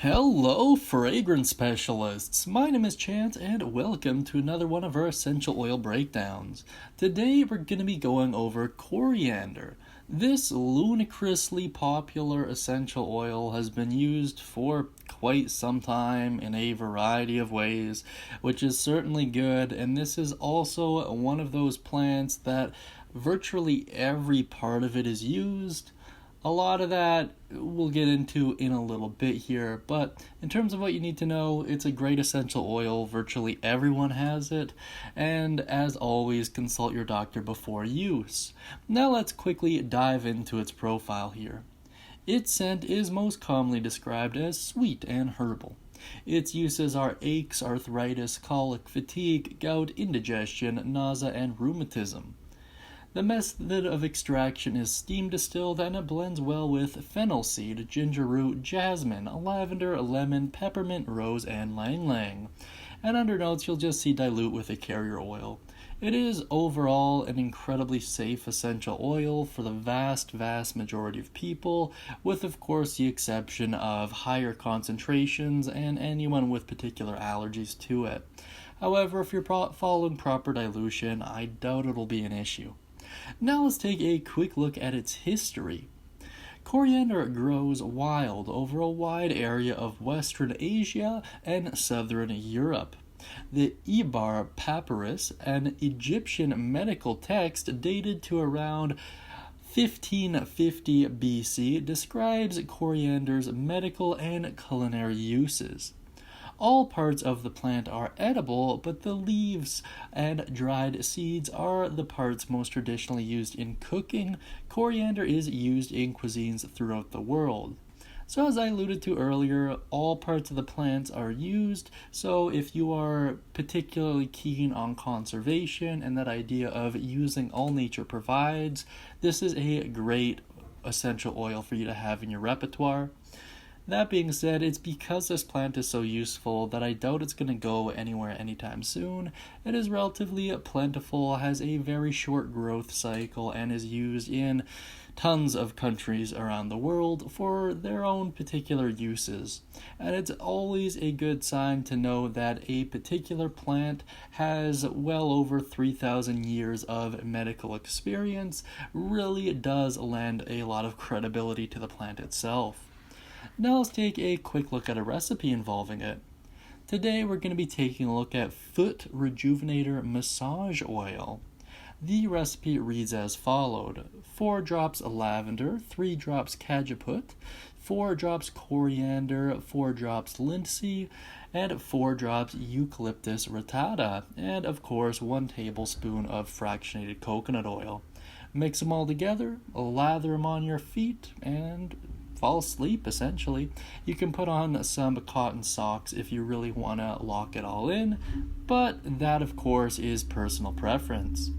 Hello, fragrance specialists! My name is Chance, and welcome to another one of our essential oil breakdowns. Today, we're going to be going over coriander. This ludicrously popular essential oil has been used for quite some time in a variety of ways, which is certainly good, and this is also one of those plants that virtually every part of it is used. A lot of that we'll get into in a little bit here, but in terms of what you need to know, it's a great essential oil. Virtually everyone has it, and as always, consult your doctor before use. Now let's quickly dive into its profile here. Its scent is most commonly described as sweet and herbal. Its uses are aches, arthritis, colic, fatigue, gout, indigestion, nausea, and rheumatism. The method of extraction is steam distilled, and it blends well with fennel seed, ginger root, jasmine, lavender, lemon, peppermint, rose, and ylang. And under notes you'll just see dilute with a carrier oil. It is overall an incredibly safe essential oil for the vast majority of people, with of course the exception of higher concentrations and anyone with particular allergies to it. However, if you're following proper dilution, I doubt it'll be an issue. Now let's take a quick look at its history. Coriander grows wild over a wide area of Western Asia and Southern Europe. The Ibar Papyrus, an Egyptian medical text dated to around 1550 BC, describes coriander's medical and culinary uses. All parts of the plant are edible, but the leaves and dried seeds are the parts most traditionally used in cooking. Coriander is used in cuisines throughout the world. So as I alluded to earlier, all parts of the plants are used, so if you are particularly keen on conservation and that idea of using all nature provides, this is a great essential oil for you to have in your repertoire. That being said, it's because this plant is so useful that I doubt it's going to go anywhere anytime soon. It is relatively plentiful, has a very short growth cycle, and is used in tons of countries around the world for their own particular uses. And it's always a good sign to know that a particular plant has well over 3,000 years of medical experience. Really does lend a lot of credibility to the plant itself. Now let's take a quick look at a recipe involving it. Today we're going to be taking a look at Foot Rejuvenator Massage Oil. The recipe reads as followed: 4 drops lavender, 3 drops Cajeput, 4 drops coriander, 4 drops Litsea, and 4 drops Eucalyptus Radiata, and of course 1 tablespoon of fractionated coconut oil. Mix them all together, lather them on your feet, and fall asleep, essentially. You can put on some cotton socks if you really want to lock it all in, but that, of course, is personal preference.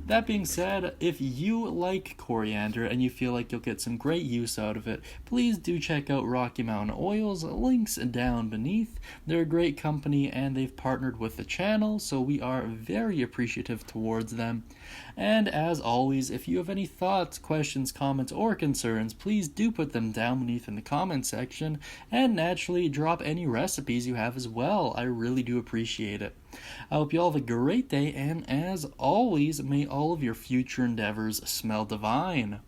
That being said, if you like coriander and you feel like you'll get some great use out of it, please do check out Rocky Mountain Oils, links down beneath. They're a great company and they've partnered with the channel, so we are very appreciative towards them. And as always, if you have any thoughts, questions, comments, or concerns, please do put them down beneath in the comment section, and naturally drop any recipes you have as well. I really do appreciate it. I hope you all have a great day, and as always, may all of your future endeavors smell divine.